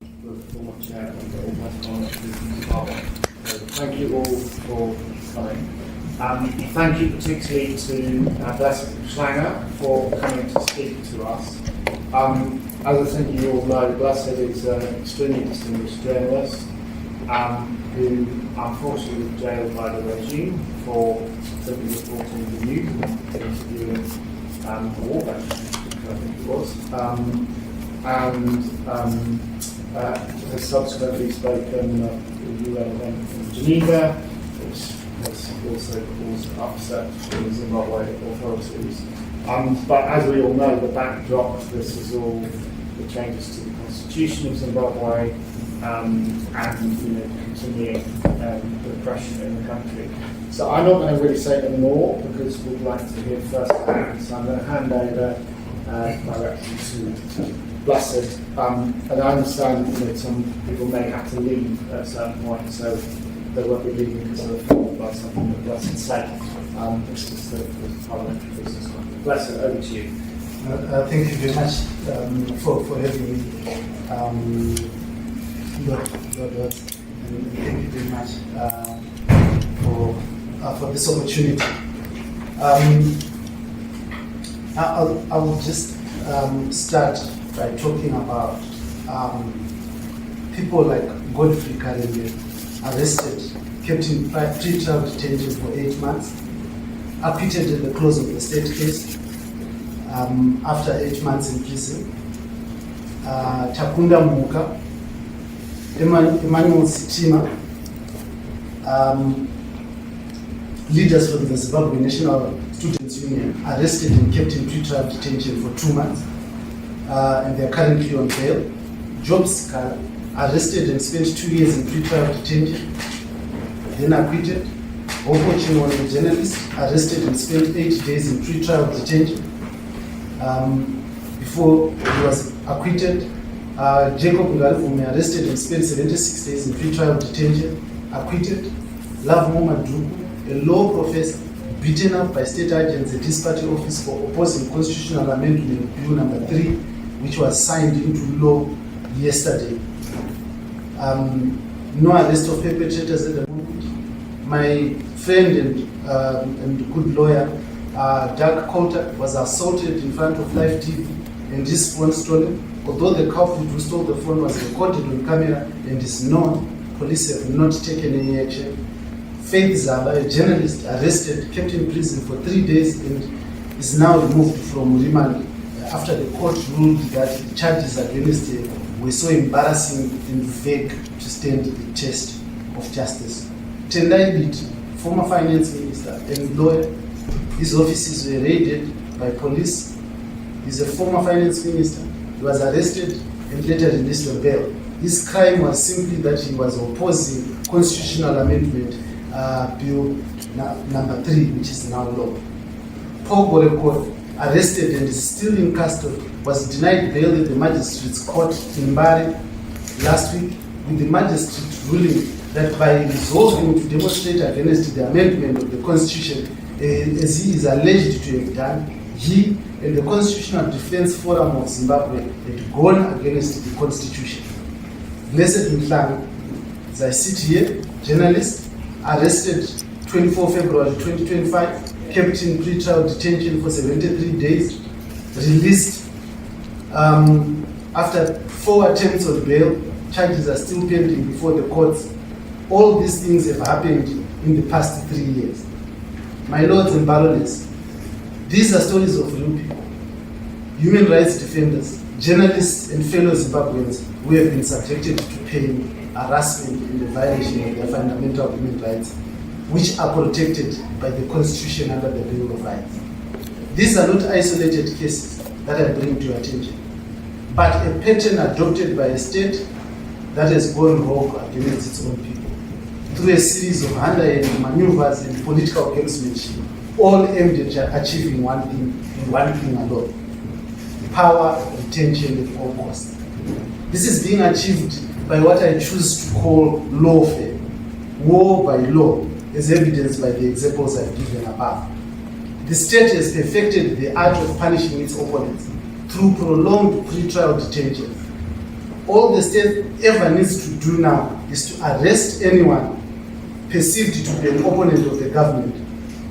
The former chair of the Organised Crime Department. So thank you all for coming. Thank you particularly to Blessed Mhlanga for coming to speak to us. As I think you all know, Blessed is an extremely distinguished journalist who unfortunately was jailed by the regime for simply reporting the news and interviewing the war veterans, I think it was. Has subsequently spoken at the UN event in Geneva, which has also caused upset in the Zimbabwe authorities. But as we all know, the backdrop to this is all the changes to the constitution of Zimbabwe and continuing repression in the country. So I'm not going to really say any more because we'd like to hear firsthand. So I'm going to hand over directly to Blessed. And I understand some people may have to leave at a certain point, so they won't be leaving because they're affected by something that Blessed said. This is the parliamentary business. Blessed, over to you. Thank you very much for having me, Lord, and thank you very much for this opportunity. I will just start by talking about people like Godfrey Kalembe, arrested, kept in pre-trial detention for 8 months, acquitted at the close of the state case after 8 months in prison. Takunda Muka, Emmanuel Sitima, leaders from the Zimbabwe National Students Union, arrested and kept in pre-trial detention for 2 months, and they are currently on bail. Job Sikala, arrested and spent 2 years in pre-trial detention, then acquitted. Oko Chinwani, a journalist, arrested and spent 8 days in pre-trial detention before he was acquitted. Jacob Ngalvume, arrested and spent 76 days in pre-trial detention, acquitted. Love Duku, a law professor, beaten up by state agents at his party office for opposing constitutional amendment bill number 3, which was signed into law yesterday. No arrest of perpetrators at the moment. My friend and good lawyer, Doug Coulter, was assaulted in front of live TV and his phone stolen. Although the culprit who stole the phone was recorded on camera and is known, police have not taken any action. Faith Zaba, a journalist, arrested, kept in prison for 3 days and is now removed from remand after the court ruled that the charges against him were so embarrassing and vague to stand the test of justice. Tendai Bit, former finance minister and lawyer, his offices were raided by police. He's a former finance minister. He was arrested and later released on bail. His crime was simply that he was opposing constitutional amendment bill number 3, which is now law. Paul Gorekor, arrested and is still in custody, was denied bail at the magistrate's court in Bari last week, with the magistrate ruling that by resolving to demonstrate against the amendment of the constitution, as he is alleged to have done, he and the Constitutional Defense Forum of Zimbabwe had gone against the constitution. Blessed Mhlanga, as I sit here, journalist, arrested 24 February 2025, kept in pre-trial detention for 73 days, released after 4 attempts on bail. Charges are still pending before the courts. All these things have happened in the past 3 years. My lords and baroness, these are stories of real people, human rights defenders, journalists and fellow Zimbabweans who have been subjected to pain, harassment and the violation of their fundamental human rights, which are protected by the Constitution under the Bill of Rights. These are not isolated cases that I bring to your attention, but a pattern adopted by a state that has gone rogue against its own people through a series of underhand maneuvers and political gamesmanship, all aimed at achieving one thing and one thing alone: power, retention at all costs. This is being achieved by what I choose to call lawfare, war by law, as evidenced by the examples I've given above. The state has perfected the art of punishing its opponents through prolonged pre-trial detention. all the state ever needs to do now is to arrest anyone perceived to be an opponent of the government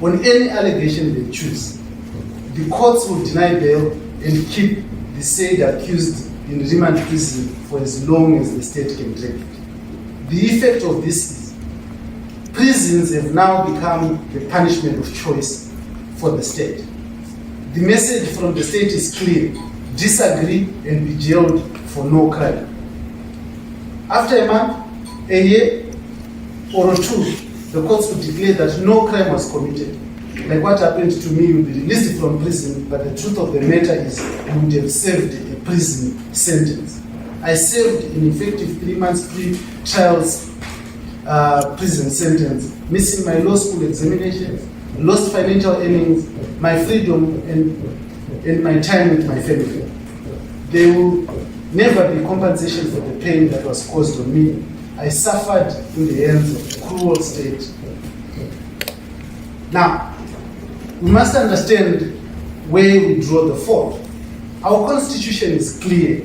on any allegation they choose. The courts will deny bail and keep the said accused in remand prison for as long as the state can take it. The effect of this is prisons have now become the punishment of choice for the state. The message from the state is clear: disagree and be jailed for no crime. After a month, a year, or two, the courts will declare that no crime was committed. Like what happened to me, you'll be released from prison, but the truth of the matter is you would have served a prison sentence. I served an effective 3 months pre-trials prison sentence, missing my law school examinations, lost financial earnings, my freedom, and my time with my family. There will never be compensation for the pain that was caused on me. I suffered in the hands of a cruel state. Now, we must understand where we draw the fault. Our constitution is clear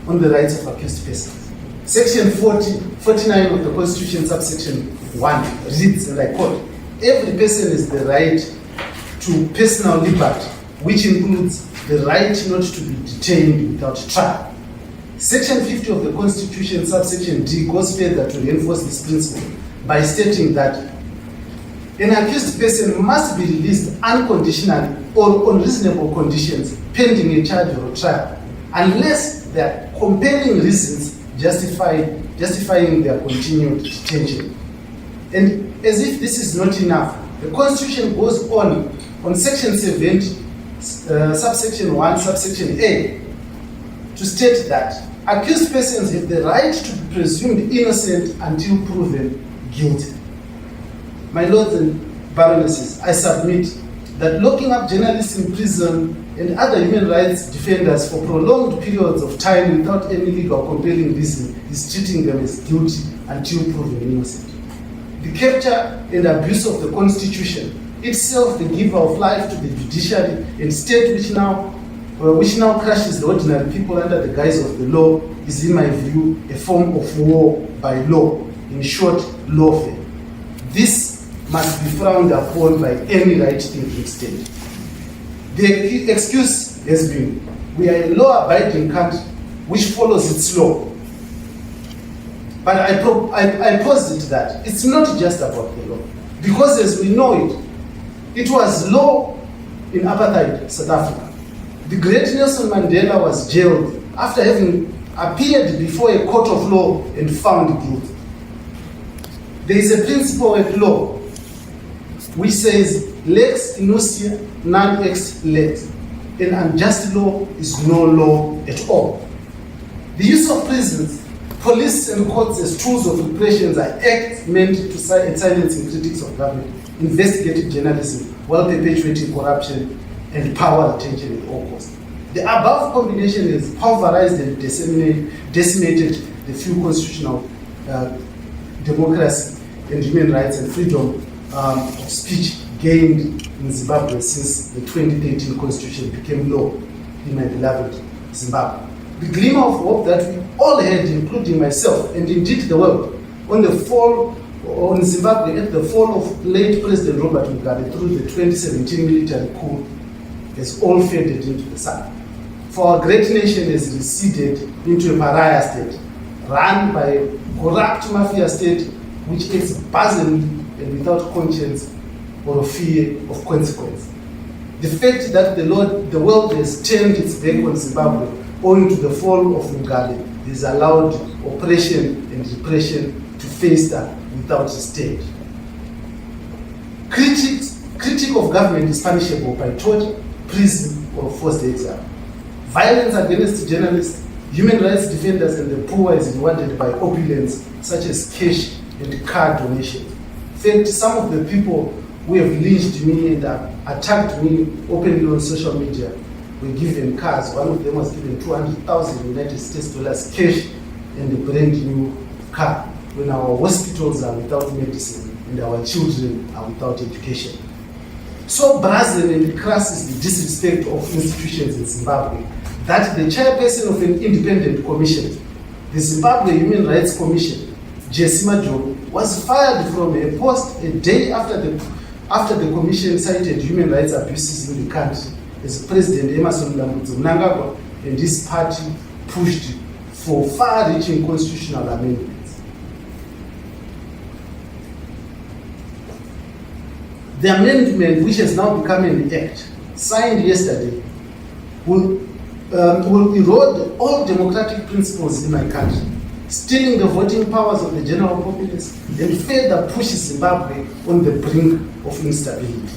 on the rights of accused persons. Section 49 of the Constitution, subsection 1, reads, and I quote, "Every person has the right to personal liberty, which includes the right not to be detained without trial." Section 50 of the Constitution, subsection D, goes further to reinforce this principle by stating that an accused person must be released unconditionally or on reasonable conditions pending a charge or a trial, unless there are compelling reasons justifying their continued detention. And as if this is not enough, the Constitution goes on section 70, subsection 1, subsection A, to state that accused persons have the right to be presumed innocent until proven guilty. My lords and baronesses, I submit that locking up journalists in prison and other human rights defenders for prolonged periods of time without any legal or compelling reason is treating them as guilty until proven innocent. The capture and abuse of the Constitution, itself the giver of life to the judiciary and state which now crushes the ordinary people under the guise of the law, is in my view a form of war by law, in short, lawfare. This must be frowned upon by any right-thinking state. The excuse has been, we are a law-abiding country which follows its law. But I posit that it's not just about the law, because as we know it was law in apartheid South Africa. The great Nelson Mandela was jailed after having appeared before a court of law and found guilty. There is a principle at law which says, lex innocia non ex lex. An unjust law is no law at all. The use of prisons, police and courts as tools of repression are acts meant to silencing critics of government, investigative journalism, while perpetuating corruption and power retention at all costs. The above combination has pulverized and decimated the few constitutional democracy and human rights and freedom of speech gained in Zimbabwe since the 2013 constitution became law in my beloved Zimbabwe. The glimmer of hope that we all had, including myself and indeed the world, on Zimbabwe at the fall of late President Robert Mugabe through the 2017 military coup has all faded into the sun. For our great nation has receded into a pariah state, run by a corrupt mafia state which acts brazenly and without conscience or a fear of consequence. The fact that the world has turned its back on Zimbabwe owing to the fall of Mugabe has allowed oppression and repression to fester without restraint. Critique of government is punishable by torture, prison, or forced exile. Violence against journalists, human rights defenders, and the poor is rewarded by opulence such as cash and car donations. In fact, some of the people who have lynched me and attacked me openly on social media were given cars. One of them was given 200,000 United States dollars cash and a brand new car, when our hospitals are without medicine and our children are without education. So brazen and crass is the disrespect of institutions in Zimbabwe that the chairperson of an independent commission the Zimbabwe Human Rights Commission, Jesse Majobo, was fired from her post a day after the commission cited human rights abuses in the country as President Mhlanga and his party pushed for far-reaching constitutional amendments. The amendment, which has now become an act, signed yesterday, will erode all democratic principles in my country, stealing the voting powers of the general populace, and further pushes Zimbabwe on the brink of instability.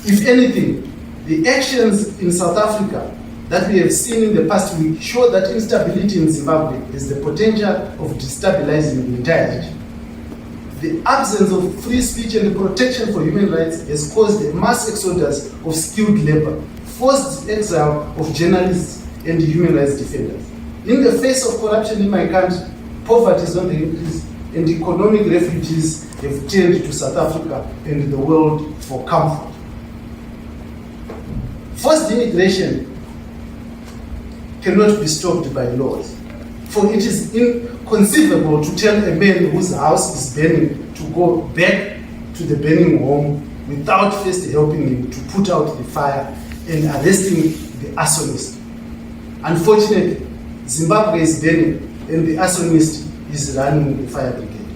If anything, the actions in South Africa that we have seen in the past week show that instability in Zimbabwe has the potential of destabilizing the entire region. The absence of free speech and protection for human rights has caused a mass exodus of skilled labor, forced exile of journalists and human rights defenders. In the face of corruption in my country, poverty is on the increase, and economic refugees have turned to South Africa and the world for comfort. Forced immigration cannot be stopped by laws, for it is inconceivable to tell a man whose house is burning to go back to the burning home without first helping him to put out the fire and arresting the arsonist. Unfortunately, Zimbabwe is burning and the arsonist is running the fire brigade.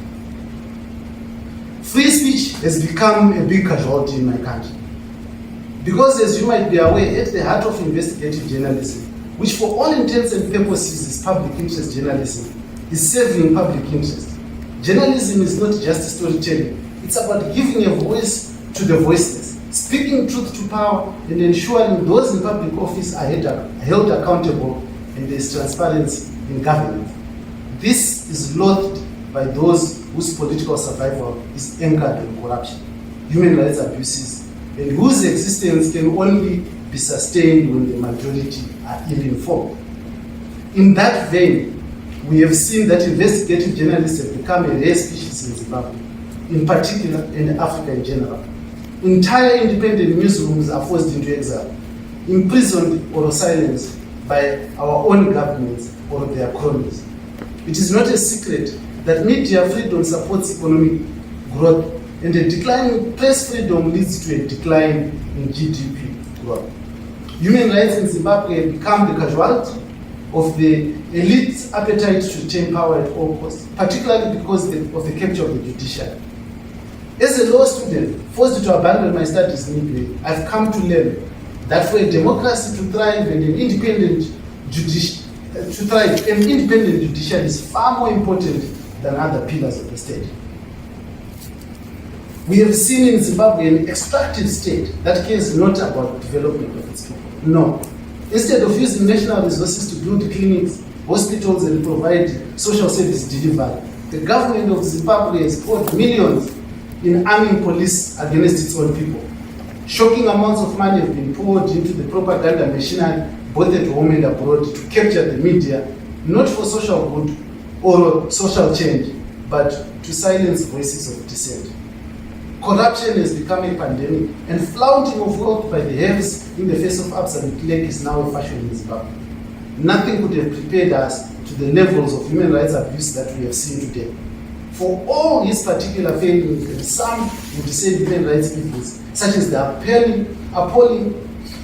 Free speech has become a big casualty in my country. Because, as you might be aware, at the heart of investigative journalism, which for all intents and purposes is public interest journalism, is serving public interest. Journalism is not just storytelling, it's about giving a voice to the voiceless, speaking truth to power, and ensuring those in public office are held accountable and there is transparency in governance. This is loathed by those whose political survival is anchored in corruption, human rights abuses, and whose existence can only be sustained when the majority are ill-informed. In that vein, we have seen that investigative journalists have become a rare species in Zimbabwe, in particular, and Africa in general. Entire independent newsrooms are forced into exile, imprisoned or silenced by our own governments or their cronies. It is not a secret that media freedom supports economic growth, and a decline in press freedom leads to a decline in GDP growth. Human rights in Zimbabwe have become the casualty of the elite's appetite to retain power at all costs, particularly because of the capture of the judiciary. As a law student, forced to abandon my studies midway, I've come to learn that for a democracy to thrive and an independent judiciary is far more important than other pillars of the state. We have seen in Zimbabwe an extractive state that cares not about development of its people. No. Instead of using national resources to build clinics, hospitals, and provide social service delivery, the government of Zimbabwe has poured millions in arming police against its own people. Shocking amounts of money have been poured into the propaganda machinery, both at home and abroad, to capture the media, not for social good or social change, but to silence voices of dissent. Corruption has become a pandemic, and flaunting of wealth by the haves in the face of absolute lack is now a fashion in Zimbabwe. Nothing could have prepared us to the levels of human rights abuse that we have seen today. For all his particular failings, and some would say human rights evils, such as the appalling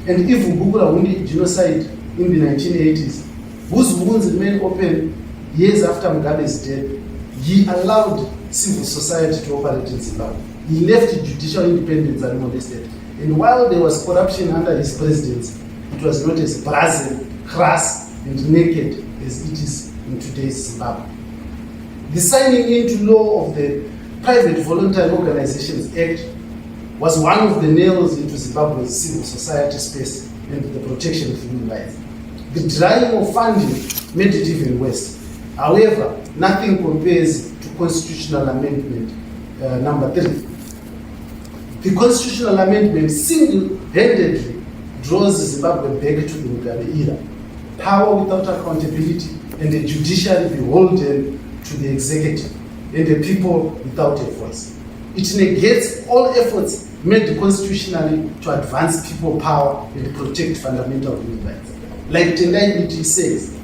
and evil Gugula genocide in the 1980s, whose wounds remain open years after Mugabe's death, he allowed civil society to operate in Zimbabwe. He left judicial independence unmolested. And while there was corruption under his presidency, it was not as brazen, crass, and naked as it is in today's Zimbabwe. The signing into law of the Private Voluntary Organizations Act was one of the nails into Zimbabwe's civil society space and the protection of human rights. The drying of funding made it even worse. However, nothing compares to Constitutional Amendment number 3. The Constitutional Amendment single-handedly draws Zimbabwe back to the Mugabe era. Power without accountability and a judiciary beholden to the executive and the people without a voice. It negates all efforts made constitutionally to advance people power and protect fundamental human rights. Like Tendai says,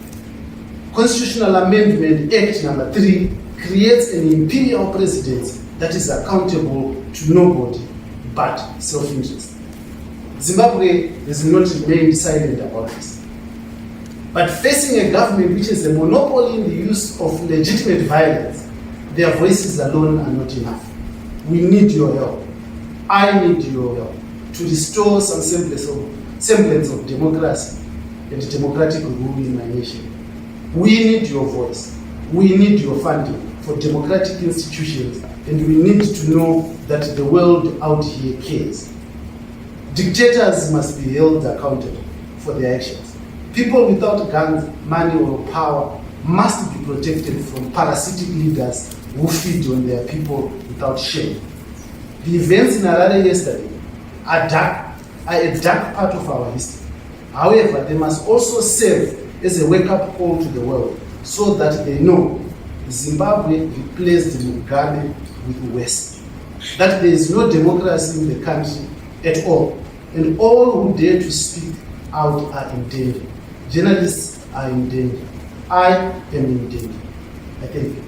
Constitutional Amendment Act number 3 creates an imperial presidency that is accountable to nobody but self-interest. Zimbabwe has not remained silent about this. But facing a government which has a monopoly in the use of legitimate violence, their voices alone are not enough. We need your help. I need your help to restore some semblance of democracy and democratic rule in my nation. We need your voice. We need your funding for democratic institutions, and we need to know that the world out here cares. Dictators must be held accountable for their actions. People without guns, money, or power must be protected from parasitic leaders who feed on their people without shame. The events in Harare yesterday are a dark part of our history. However, they must also serve as a wake-up call to the world so that they know Zimbabwe replaced Mugabe with the West, that there is no democracy in the country at all, and all who dare to speak out are in danger. Journalists are in danger. I am in danger. I thank you.